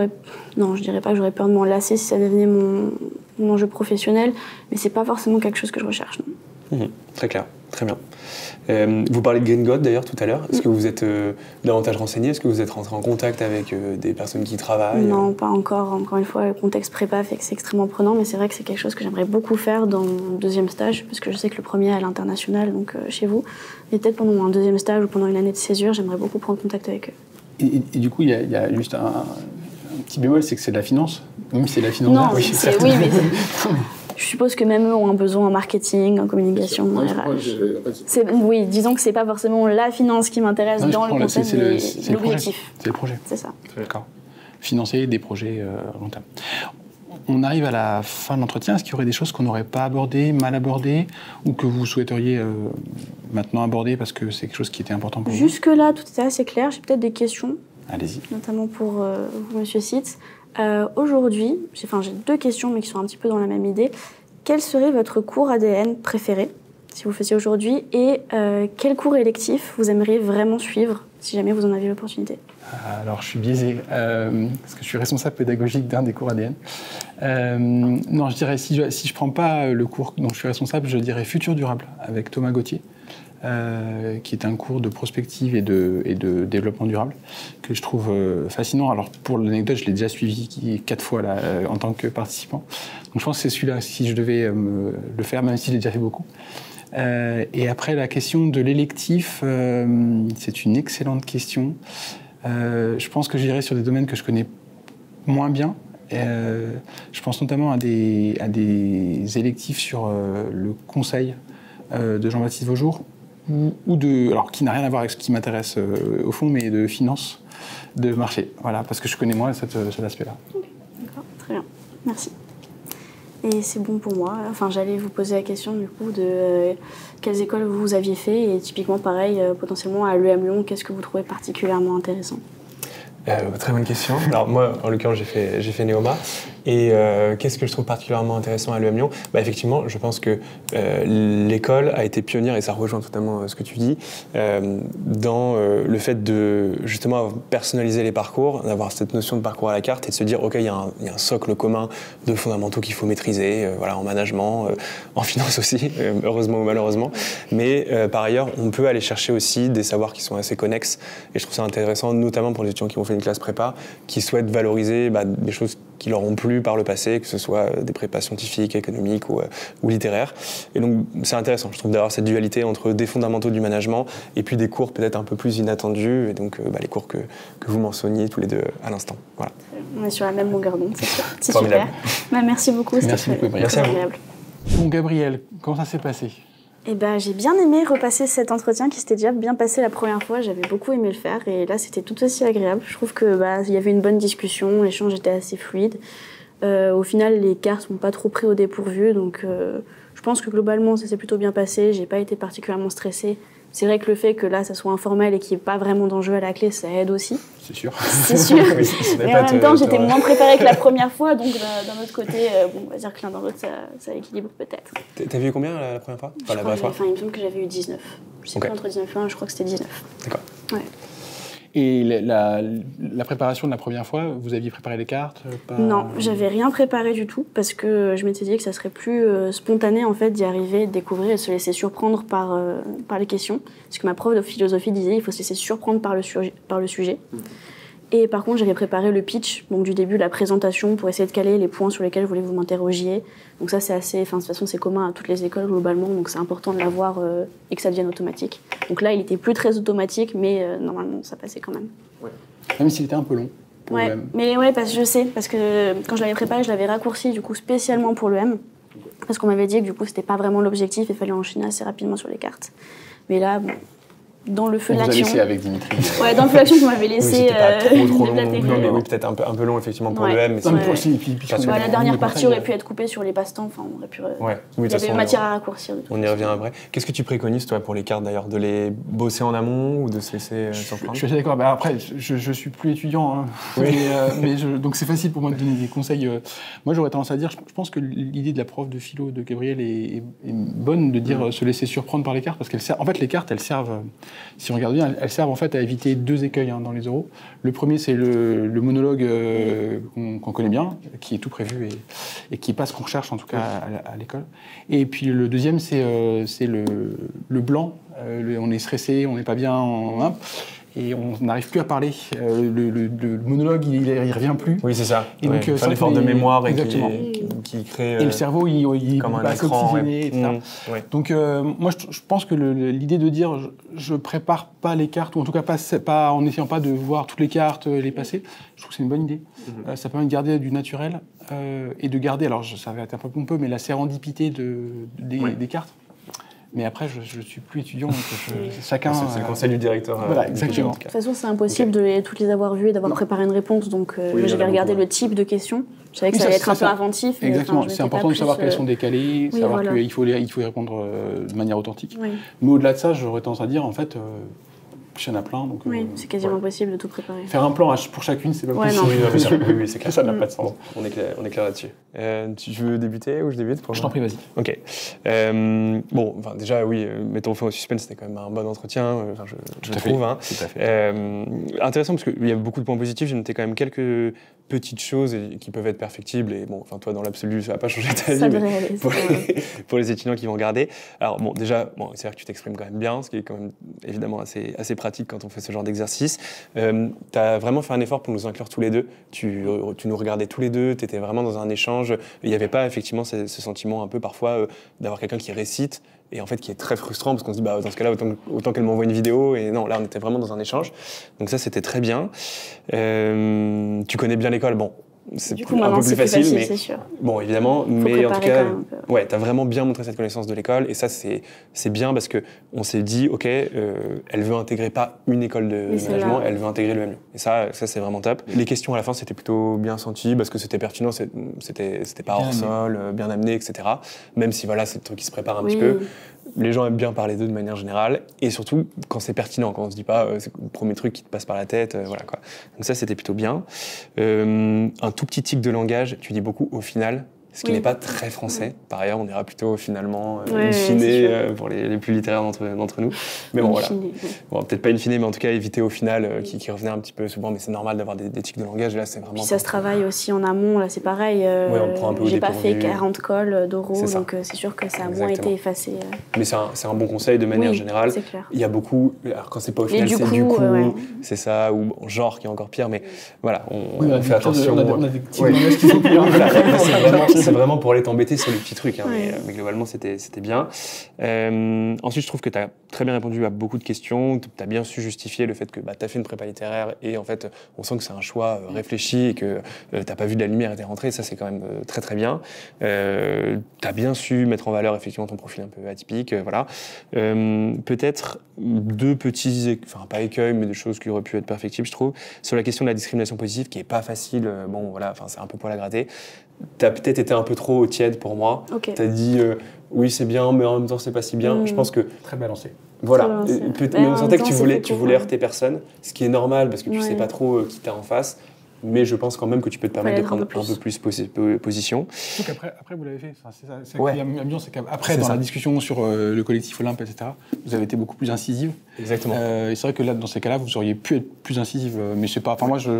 dirais pas que j'aurais peur de m'en lasser si ça devenait mon enjeu professionnel, mais c'est pas forcément quelque chose que je recherche, non. Très clair, très bien. Vous parlez de Green God d'ailleurs tout à l'heure. Est-ce que vous êtes davantage renseigné? Est-ce que vous êtes rentré en contact avec des personnes qui travaillent? Non, pas encore. Encore une fois, le contexte prépa fait que c'est extrêmement prenant, mais c'est vrai que c'est quelque chose que j'aimerais beaucoup faire dans mon deuxième stage, parce que je sais que le premier est à l'international, donc chez vous. Et peut-être pendant un deuxième stage ou pendant une année de césure, j'aimerais beaucoup prendre contact avec eux. Et du coup, il y a juste un petit bémol, c'est que c'est de la finance. Même si c'est de la finance. Non, oui, mais je suppose que même eux ont un besoin en marketing, en communication, en RH. Oui, disons que c'est pas forcément la finance qui m'intéresse dans le concept, mais l'objectif. C'est le projet. C'est ça. D'accord. Financer des projets rentables. On arrive à la fin de l'entretien. Est-ce qu'il y aurait des choses qu'on n'aurait pas abordées, mal abordées, ou que vous souhaiteriez maintenant aborder parce que c'est quelque chose qui était important pour vous? Jusque-là, tout était assez clair. J'ai peut-être des questions. Allez-y. Notamment pour vous, Monsieur Sitz. Aujourd'hui, j'ai 2 questions, mais qui sont un petit peu dans la même idée. Quel serait votre cours ADN préféré, si vous le faisiez aujourd'hui, et quel cours électif vous aimeriez vraiment suivre, si jamais vous en aviez l'opportunité? Alors, je suis biaisé, parce que je suis responsable pédagogique d'un des cours ADN. Non, je dirais, si je ne prends pas le cours dont je suis responsable, je dirais Futur Durable avec Thomas Gauthier, qui est un cours de prospective et de développement durable que je trouve fascinant. Alors, pour l'anecdote, je l'ai déjà suivi 4 fois là, en tant que participant. Donc, je pense que c'est celui-là, si je devais le faire, même si je l'ai déjà fait beaucoup. Et après, la question de l'électif, c'est une excellente question. Je pense que j'irai sur des domaines que je connais moins bien. Je pense notamment à des électifs sur le conseil de Jean-Baptiste Vaujour, alors qui n'a rien à voir avec ce qui m'intéresse au fond, mais de finance, de marché. Voilà, parce que je connais moins cet aspect-là. D'accord, très bien, merci. Et c'est bon pour moi. Enfin, j'allais vous poser la question du coup de quelles écoles vous aviez fait et typiquement pareil, potentiellement à l'EM Lyon, qu'est-ce que vous trouvez particulièrement intéressant? Très bonne question. Alors moi, en l'occurrence, j'ai fait Neoma. Et qu'est-ce que je trouve particulièrement intéressant à l'EM Lyon ? Effectivement, je pense que l'école a été pionnière, et ça rejoint totalement ce que tu dis, dans le fait de justement personnaliser les parcours, d'avoir cette notion de parcours à la carte et de se dire, OK, il y a un socle commun de fondamentaux qu'il faut maîtriser, en management, en finance aussi, heureusement ou malheureusement. Mais par ailleurs, on peut aller chercher aussi des savoirs qui sont assez connexes. Et je trouve ça intéressant, notamment pour les étudiants qui ont fait une classe prépa, qui souhaitent valoriser des choses qui leur ont plu par le passé, que ce soit des prépas scientifiques, économiques ou littéraires. Et donc, c'est intéressant, je trouve, d'avoir cette dualité entre des fondamentaux du management et puis des cours peut-être un peu plus inattendus, et donc les cours que vous mentionniez tous les deux à l'instant. Voilà. On est sur la même longueur d'onde, c'est sûr. C'est formidable. Super. Merci beaucoup, c'était Merci beaucoup, très agréable. Bon, Gabriel, comment ça s'est passé ? J'ai bien aimé repasser cet entretien qui s'était déjà bien passé la première fois. J'avais beaucoup aimé le faire et là, c'était tout aussi agréable. Je trouve que il y avait une bonne discussion, l'échange était assez fluide. Au final, les cartes m'ont pas trop pris au dépourvu, donc je pense que globalement, ça s'est plutôt bien passé. J'ai pas été particulièrement stressée. C'est vrai que le fait que là, ça soit informel et qu'il n'y ait pas vraiment d'enjeu à la clé, ça aide aussi. C'est sûr. C'est sûr. Mais en même temps, j'étais moins préparée que la première fois, donc d'un autre côté, on va dire que l'un dans l'autre, ça équilibre peut-être. T'as vu combien la première fois ? Il me semble que j'avais eu 19. Je sais plus entre 19 et 1, je crois que c'était 19. D'accord. Ouais. Et la préparation de la première fois, vous aviez préparé les cartes ? Non, j'avais rien préparé du tout parce que je m'étais dit que ça serait plus spontané en fait d'y arriver, de découvrir et de se laisser surprendre par les questions. Parce que ma prof de philosophie disait il faut se laisser surprendre par le sujet. Et par contre, j'avais préparé le pitch, donc du début, la présentation, pour essayer de caler les points sur lesquels je voulais que vous m'interrogiez. Donc ça, c'est assez... Enfin, de toute façon, c'est commun à toutes les écoles, globalement, donc c'est important de l'avoir et que ça devienne automatique. Donc là, il était plus très automatique, mais normalement, ça passait quand même. Ouais. Même s'il était un peu long. Ouais, mais ouais, parce que quand je l'avais préparé, je l'avais raccourci, du coup, spécialement pour le M. Parce qu'on m'avait dit que, du coup, c'était pas vraiment l'objectif, il fallait enchaîner assez rapidement sur les cartes. Mais là, bon... Dans le feu de l'action. Vous avez laissé avec Dimitri. Ouais, dans le feu de l'action, vous m'avez laissé. C'était pas trop long. Non, mais oui, peut-être un peu long, effectivement, pour le M. Mais la dernière partie aurait pu être coupée sur les passe-temps. Enfin, on aurait pu. Il y avait matière à raccourcir. On y revient après. Qu'est-ce que tu préconises, toi, pour les cartes, d'ailleurs ? De les bosser en amont ou de se laisser surprendre ? Je suis d'accord. Après, je suis plus étudiant. Hein. Oui. Donc, c'est facile pour moi de donner des conseils. Moi, j'aurais tendance à dire, je pense que l'idée de la prof de philo de Gabriel est bonne, de dire se laisser surprendre par les cartes. Parce qu'en fait, les cartes, elles servent, si on regarde bien, elles servent en fait à éviter 2 écueils dans les oraux. Le premier, c'est le monologue qu'on connaît bien, qui est tout prévu et qui n'est pas ce qu'on recherche en tout cas à l'école. Et puis le deuxième, c'est le blanc. On est stressé, on n'est pas bien, et on n'arrive plus à parler. Le monologue, il ne revient plus. Oui, c'est ça. Et donc, c'est l'effort de mémoire qui crée... Et le cerveau, il comme un passe oxygéné, etc. Donc, moi, je pense que l'idée de dire je prépare pas les cartes, ou en tout cas pas en n'essayant pas de voir toutes les cartes et les passer, je trouve que c'est une bonne idée. Ça permet de garder du naturel et de garder, alors ça va être un peu pompeux, mais la sérendipité des cartes. Mais après, je ne suis plus étudiant, donc chacun... C'est le conseil du directeur. Voilà, exactement. De toute façon, c'est impossible de toutes les avoir vues et d'avoir préparé une réponse. Donc, j'avais regardé le type de questions. Je savais que ça allait être un peu inventif. Exactement. C'est important de savoir qu'elles sont décalées, savoir qu'il faut y répondre de manière authentique. Oui. Mais au-delà de ça, j'aurais tendance à dire, en fait... Il y en a plein. Donc, c'est quasiment impossible de tout préparer. Faire un plan pour chacune, c'est pas possible. Oui, c'est clair. Ça n'a pas de sens. On est clair là-dessus. Tu veux débuter ou je débute Je t'en prie, vas-y. Ok. Déjà, oui, mettons fin au suspense, c'était quand même un bon entretien, je trouve. Hein. Tout à fait. Intéressant parce qu'il y a beaucoup de points positifs. J'ai noté quand même quelques petites choses qui peuvent être perfectibles. Et bon, enfin, toi, dans l'absolu, ça va pas changer ta vie. Ça Mais devrait aller. pour les étudiants qui vont regarder. Alors, bon, déjà, c'est vrai que tu t'exprimes quand même bien, ce qui est quand même évidemment assez pratique quand on fait ce genre d'exercice. Tu as vraiment fait un effort pour nous inclure tous les deux. Tu nous regardais tous les deux, tu étais vraiment dans un échange. Il n'y avait pas effectivement ce sentiment un peu parfois d'avoir quelqu'un qui récite et en fait qui est très frustrant parce qu'on se dit dans ce cas-là autant qu'elle m'envoie une vidéo, et non, là on était vraiment dans un échange, donc ça c'était très bien. Tu connais bien l'école, bon, c'est un peu plus facile, mais c'est sûr. Bon, évidemment, mais en tout cas, ouais, t'as vraiment bien montré cette connaissance de l'école, et ça c'est bien parce que on s'est dit, ok, elle veut intégrer pas une école de management, elle veut intégrer le MU, et ça c'est vraiment top. Les questions à la fin c'était plutôt bien senti parce que c'était pertinent, c'était pas hors sol, bien amené, etc. Même si voilà, c'est le truc qui se prépare un petit peu. Les gens aiment bien parler d'eux de manière générale, et surtout quand c'est pertinent, quand on se dit pas c'est le premier truc qui te passe par la tête, voilà quoi. Donc ça c'était plutôt bien. Un tout petit tic de langage, tu dis beaucoup au final, ce qui n'est pas très français. Par ailleurs, on ira plutôt finalement in fine pour les plus littéraires d'entre nous. Mais bon, voilà. Bon, peut-être pas in fine, mais en tout cas éviter au final qui revenait un petit peu souvent, mais c'est normal d'avoir des tics de langage. Là, c'est vraiment. Puis ça se travaille aussi en amont, là c'est pareil. On prend un peu j'ai pas fait 40 calls d'oraux, donc c'est sûr que ça a moins été effacé. Mais c'est un bon conseil de manière générale. C'est clair. Il y a beaucoup, alors quand c'est pas au final, c'est du coup, c'est ça, ou genre qui est encore pire, mais voilà, on fait attention. On a des petits langages qui sont pires. C'est vraiment pour aller t'embêter sur les petits trucs, hein, mais globalement c'était bien. Ensuite, je trouve que tu as très bien répondu à beaucoup de questions, tu as bien su justifier le fait que tu as fait une prépa littéraire et en fait on sent que c'est un choix réfléchi et que tu n'as pas vu de la lumière et t'es rentré, ça c'est quand même très très bien. Tu as bien su mettre en valeur effectivement ton profil un peu atypique, voilà. Peut-être deux petits, enfin pas écueils, mais des choses qui auraient pu être perfectibles, je trouve, sur la question de la discrimination positive qui est pas facile, bon voilà, enfin c'est un peu poil à gratter. T'as peut-être été un peu trop tiède pour moi. Okay. T'as dit oui c'est bien, mais en même temps c'est pas si bien. Je pense que très balancé. Voilà. Mais on sentait que tu voulais heurter personne, ce qui est normal parce que tu sais pas trop qui t'as en face. Mais je pense quand même que tu peux te permettre de prendre un peu plus position. Donc après vous l'avez fait. Enfin, c'est ça qui est amusant, c'est qu'après, dans la discussion sur le collectif Olympe, etc., vous avez été beaucoup plus incisive. Exactement. Et c'est vrai que là, dans ces cas-là, vous auriez pu être plus incisive. Mais je sais pas. Enfin, moi, je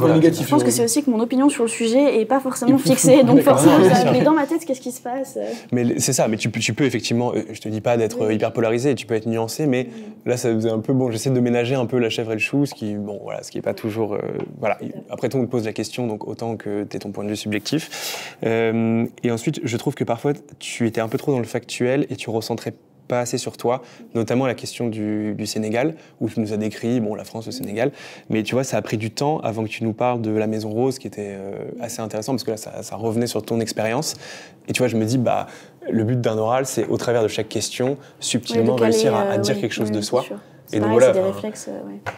négatif. Je pense que c'est aussi que mon opinion sur le sujet est pas forcément fixée. Donc forcément, mais dans ma tête, qu'est-ce qui se passe? Mais c'est ça. Mais tu peux effectivement. Je te dis pas d'être hyper polarisé. Tu peux être nuancé. Mais là, ça faisait un peu bon. J'essaie de ménager un peu la chèvre et le chou, ce qui est pas toujours. Voilà. Après tout, on te pose la question, donc autant que tu aies ton point de vue subjectif. Et ensuite, je trouve que parfois, tu étais un peu trop dans le factuel et tu recentrais pas assez sur toi, notamment la question du Sénégal, où tu nous as décrit la France, le Sénégal, mais tu vois, ça a pris du temps avant que tu nous parles de la Maison Rose, qui était assez intéressant, parce que là, ça revenait sur ton expérience. Et tu vois, je me dis, le but d'un oral, c'est au travers de chaque question, subtilement réussir à dire quelque chose de soi. Et donc voilà, c'est des réflexes.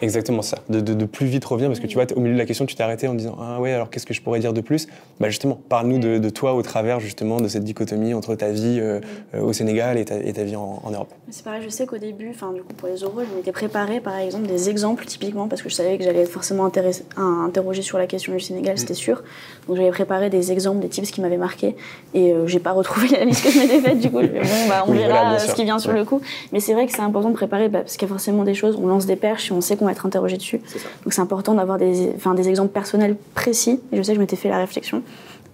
Exactement ça, de plus vite revenir, parce que tu vois, au milieu de la question, tu t'es arrêté en disant ah ouais, alors qu'est-ce que je pourrais dire de plus? Justement, parle-nous de toi au travers justement de cette dichotomie entre ta vie au Sénégal et ta vie en Europe. C'est pareil, je sais qu'au début, du coup pour les oraux, je m'étais préparé par exemple des exemples typiquement, parce que je savais que j'allais être forcément interroger sur la question du Sénégal, c'était sûr. Donc j'avais préparé des exemples, des tips qui m'avaient marqué, et j'ai pas retrouvé la liste que je m'étais faite. Du coup, on verra ce qui vient sur le coup. Mais c'est vrai que c'est important de préparer, parce qu'il y a forcément des choses, on lance des perches et on sait qu'on va être interrogé dessus. Donc c'est important d'avoir des exemples personnels précis. Et je sais que je m'étais fait la réflexion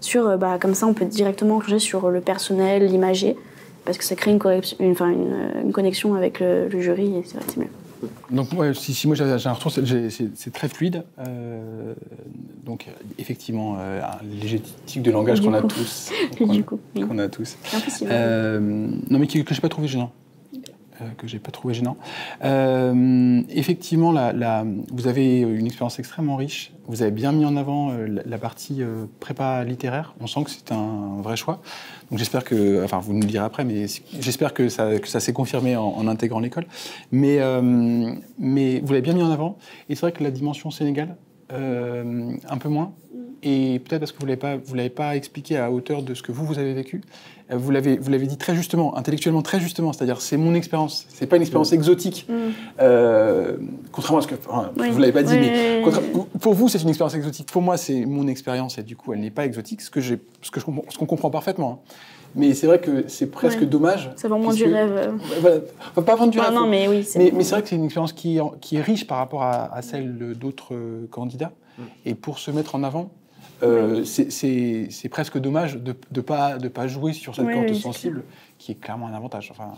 sur, comme ça on peut directement changer sur le personnel, l'imagé, parce que ça crée une connexion avec le jury et c'est vrai que c'est mieux. Donc si moi j'ai un retour, c'est très fluide. Donc effectivement, un léger tic de langage qu'on a tous. Qu'on a tous. Non mais que j'ai pas trouvé gênant. Effectivement, vous avez une expérience extrêmement riche. Vous avez bien mis en avant la partie prépa littéraire. On sent que c'est un vrai choix. Donc j'espère que, vous nous le direz après, mais j'espère que ça s'est confirmé en intégrant l'école. Mais vous l'avez bien mis en avant. Et c'est vrai que la dimension Sénégal, un peu moins. Et peut-être parce que vous l'avez pas expliqué à hauteur de ce que vous avez vécu. Vous l'avez dit très justement, intellectuellement très justement, c'est-à-dire c'est mon expérience, c'est pas une expérience exotique. Contrairement à ce que vous l'avez pas dit, mais pour vous c'est une expérience exotique. Pour moi c'est mon expérience et du coup elle n'est pas exotique, ce qu'on comprend parfaitement. Mais c'est vrai que c'est presque dommage. Ça vend moins du rêve. Voilà. Enfin, pas vendre du rêve. Non, mais oui. Mais c'est vrai que c'est une expérience qui est riche par rapport à celle d'autres candidats. Et pour se mettre en avant, c'est presque dommage de ne pas jouer sur cette corde sensible, qui est clairement un avantage. Enfin,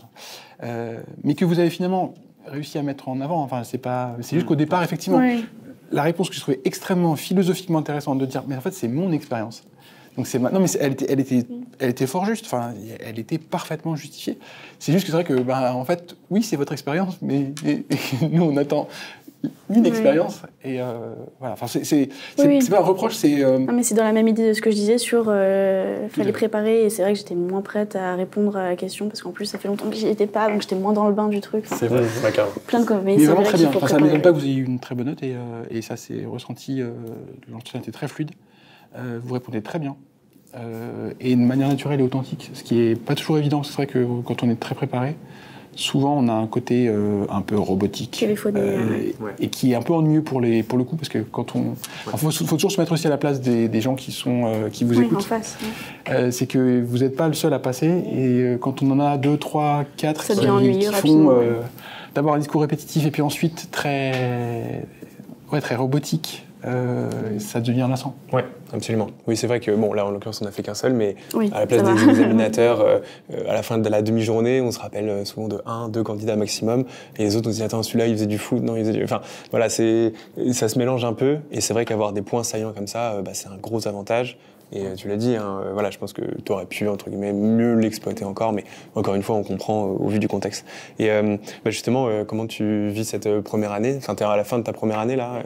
mais que vous avez finalement réussi à mettre en avant. Enfin, c'est juste qu'au départ, effectivement, la réponse que je trouvais extrêmement philosophiquement intéressante de dire, mais en fait, c'est mon expérience. Donc non, mais elle était fort juste. Enfin, elle était parfaitement justifiée. C'est juste que c'est vrai que, en fait, oui, c'est votre expérience, mais nous, on attend une expérience. Et voilà. Enfin, c'est pas un reproche, c'est. Non, mais c'est dans la même idée de ce que je disais sur fallait préparer. Et c'est vrai que j'étais moins prête à répondre à la question parce qu'en plus, ça fait longtemps que j'y étais pas, donc j'étais moins dans le bain du truc. Enfin, c'est vrai, d'accord. Plein de mais vraiment très bien. Enfin, ça ne m'étonne pas que vous ayez eu une très bonne note et ça s'est ressenti. L'entretien était très fluide. Vous répondez très bien. Et de manière naturelle et authentique, ce qui n'est pas toujours évident. C'est vrai que quand on est très préparé, souvent on a un côté un peu robotique et qui est un peu ennuyeux pour le coup, parce que quand on... Il faut toujours se mettre aussi à la place des gens qui vous écoutent. En face, c'est que vous n'êtes pas le seul à passer, et quand on en a 2, 3, 4 qui font d'abord un discours répétitif et puis ensuite très robotique, ça devient lassant. Oui, absolument. Oui, c'est vrai que, bon, là, en l'occurrence, on n'a fait qu'un seul, mais à la place des examinateurs, à la fin de la demi-journée, on se rappelle souvent de 1, 2 candidats maximum, et les autres, on se dit, attends, celui-là, il faisait du foot, non, il faisait du... Enfin, voilà, ça se mélange un peu, et c'est vrai qu'avoir des points saillants comme ça, c'est un gros avantage. Et tu l'as dit, voilà, je pense que tu aurais pu, entre guillemets, mieux l'exploiter encore, mais encore une fois, on comprend au vu du contexte. Et justement, comment tu vis cette première année ? Enfin, tu es à la fin de ta première année, là.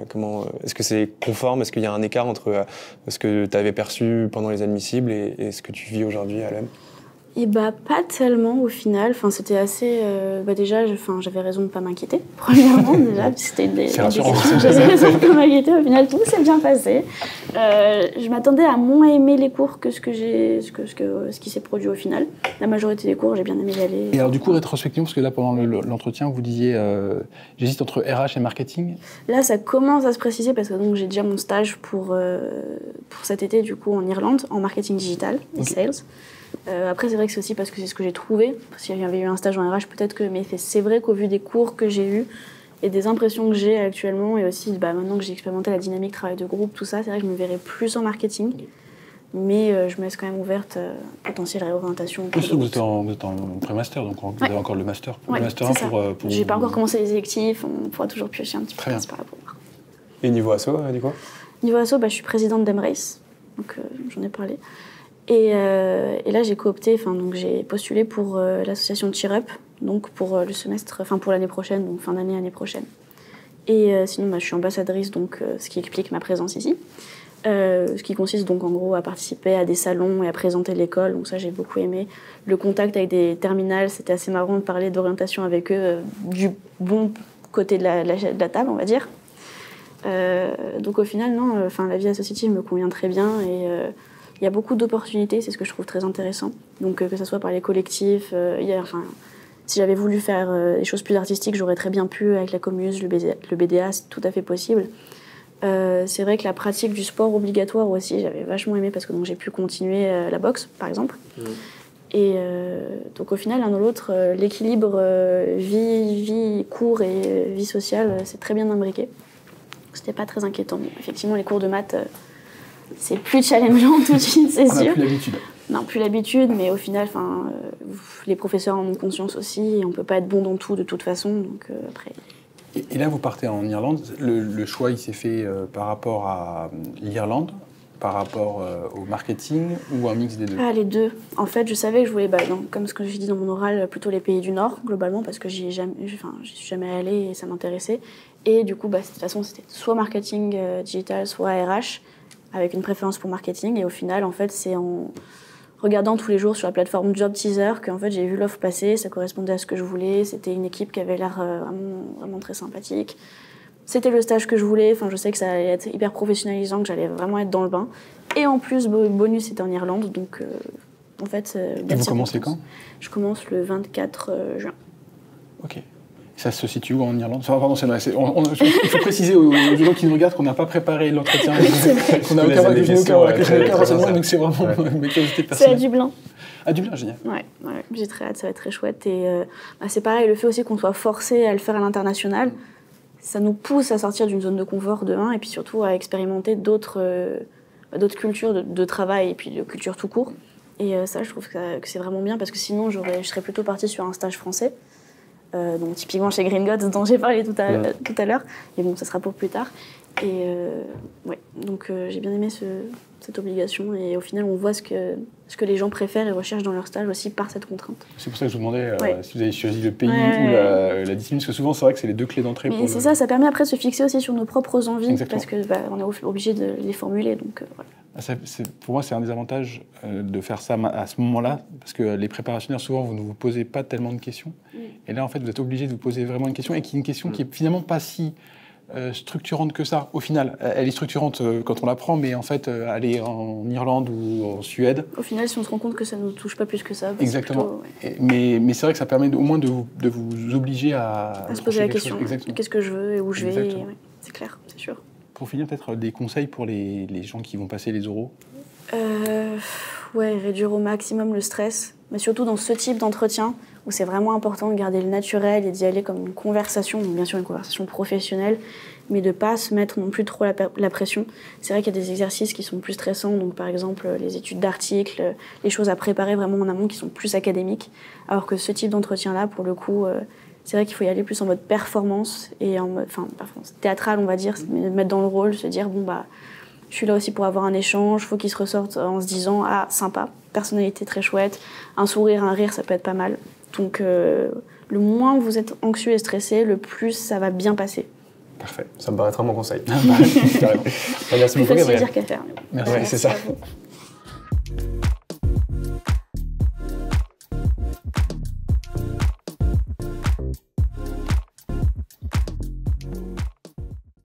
Est-ce que c'est conforme ? Est-ce qu'il y a un écart entre ce que tu avais perçu pendant les admissibles et ce que tu vis aujourd'hui à l'EM ? Et pas tellement au final. Enfin, c'était assez. Déjà, j'avais raison de ne pas m'inquiéter. Premièrement, déjà, c'était j'avais raison de ne pas m'inquiéter. Au final, tout s'est bien passé. Je m'attendais à moins aimer les cours que ce qui s'est produit au final. La majorité des cours, j'ai bien aimé y aller. Et alors, du coup, rétrospectivement, parce que là, pendant l'entretien, vous disiez j'hésite entre RH et marketing. Là, ça commence à se préciser parce que donc, j'ai déjà mon stage pour cet été, du coup, en Irlande, en marketing digital et sales. Après, c'est vrai que c'est aussi parce que c'est ce que j'ai trouvé. S'il y avait eu un stage en RH, peut-être que... Mais c'est vrai qu'au vu des cours que j'ai eus et des impressions que j'ai actuellement, et aussi maintenant que j'ai expérimenté la dynamique travail de groupe, tout ça, c'est vrai que je me verrais plus en marketing. Mais je me laisse quand même ouverte potentielle réorientation. Vous êtes en pré-master, donc vous avez encore le master. Le master 1 pour... J'ai pas encore commencé les électifs, on pourra toujours piocher un petit peu. C'est pas là pour voir. Et niveau asso, du coup ? Niveau asso, je suis présidente d'Embrace, donc j'en ai parlé. Et là, j'ai coopté, donc j'ai postulé pour l'association Cheer Up, donc pour le semestre, pour l'année prochaine, donc fin d'année, année prochaine. Et sinon, je suis ambassadrice, donc ce qui explique ma présence ici. Ce qui consiste donc en gros à participer à des salons et à présenter l'école, donc ça j'ai beaucoup aimé. Le contact avec des terminales, c'était assez marrant de parler d'orientation avec eux, du bon côté de la table, on va dire. Donc au final, la vie associative me convient très bien et il y a beaucoup d'opportunités, c'est ce que je trouve très intéressant. Donc que ce soit par les collectifs, si j'avais voulu faire des choses plus artistiques, j'aurais très bien pu avec la Comuse, le BDA, c'est tout à fait possible. C'est vrai que la pratique du sport obligatoire aussi, j'avais vachement aimé parce que donc, j'ai pu continuer la boxe, par exemple. Et donc au final, l'un ou l'autre, l'équilibre vie cours et vie sociale, c'est très bien imbriqué. C'était pas très inquiétant. Bon, effectivement, les cours de maths, c'est plus challengeant tout de suite, c'est sûr. Plus l'habitude. Non, plus l'habitude, mais au final, les professeurs en ont conscience aussi, et on peut pas être bon dans tout de toute façon, donc après... Et là, vous partez en Irlande. Le choix, il s'est fait par rapport à l'Irlande, par rapport au marketing ou un mix des deux ? Les deux. En fait, je savais que je voulais, comme ce que j'ai dit dans mon oral, plutôt les pays du Nord, globalement, parce que j'y suis jamais allée et ça m'intéressait. Et du coup, de toute façon, c'était soit marketing digital, soit RH, avec une préférence pour marketing. Et au final, en fait, c'est en regardant tous les jours sur la plateforme Job Teaser que fait, j'ai vu l'offre passer, ça correspondait à ce que je voulais. C'était une équipe qui avait l'air vraiment très sympathique. C'était le stage que je voulais. Je sais que ça allait être hyper professionnalisant, que j'allais vraiment être dans le bain. Et en plus, bonus, c'était en Irlande. Donc, et vous commencez quand ? Je commence le 24 juin. Ok. Ça se situe où en Irlande? Enfin, pardon, il faut préciser aux gens qui nous regardent qu'on n'a pas préparé l'entretien, qu'on n'a aucun renseignement, donc c'est vraiment mes curiosités personnelles. C'est à Dublin. À Dublin, génial. Ouais, j'ai très hâte, ça va être très chouette. Et c'est pareil, le fait aussi qu'on soit forcé à le faire à l'international, ça nous pousse à sortir d'une zone de confort de 1, et puis surtout à expérimenter d'autres cultures de travail et puis de culture tout court. Et ça, je trouve que c'est vraiment bien, parce que sinon, je serais plutôt partie sur un stage français. Donc typiquement chez Green Gods dont j'ai parlé tout à l'heure, mais bon, ça sera pour plus tard. Et donc j'ai bien aimé cette obligation, et au final on voit ce que les gens préfèrent et recherchent dans leur stage aussi par cette contrainte. C'est pour ça que je vous demandais si vous avez choisi le pays ou la discipline, parce que souvent c'est vrai que c'est les deux clés d'entrée. Mais c'est ça permet après de se fixer aussi sur nos propres envies. Exactement. Parce que on est obligé de les formuler. Donc, voilà. Pour moi, c'est un des avantages de faire ça à ce moment-là, parce que les préparationnaires, souvent, vous ne vous posez pas tellement de questions. Et là, en fait, vous êtes obligé de vous poser vraiment une question, et qui est une question qui est finalement pas si structurante que ça. Au final, elle est structurante quand on l'apprend, mais en fait, aller en Irlande ou en Suède... Au final, si on se rend compte que ça ne nous touche pas plus que ça... Exactement. Plutôt, mais c'est vrai que ça permet au moins de vous obliger à se poser la question. Qu'est-ce que je veux et où je vais. C'est clair, c'est sûr. Pour finir, peut-être des conseils pour les gens qui vont passer les oraux? Réduire au maximum le stress, mais surtout dans ce type d'entretien où c'est vraiment important de garder le naturel et d'y aller comme une conversation, donc bien sûr une conversation professionnelle, mais de ne pas se mettre non plus trop la pression. C'est vrai qu'il y a des exercices qui sont plus stressants, donc par exemple les études d'articles, les choses à préparer vraiment en amont qui sont plus académiques, alors que ce type d'entretien-là, pour le coup, c'est vrai qu'il faut y aller plus en mode performance, et en mode, performance théâtrale, on va dire, mettre dans le rôle, se dire, je suis là aussi pour avoir un échange, il faut qu'il se ressorte en se disant, ah, sympa, personnalité très chouette, un sourire, un rire, ça peut être pas mal. Donc, le moins vous êtes anxieux et stressé, le plus ça va bien passer. Parfait, ça me paraît être un bon conseil. Carrément. Merci beaucoup, Gabriel. C'est dire qu'à faire. Merci, c'est ça.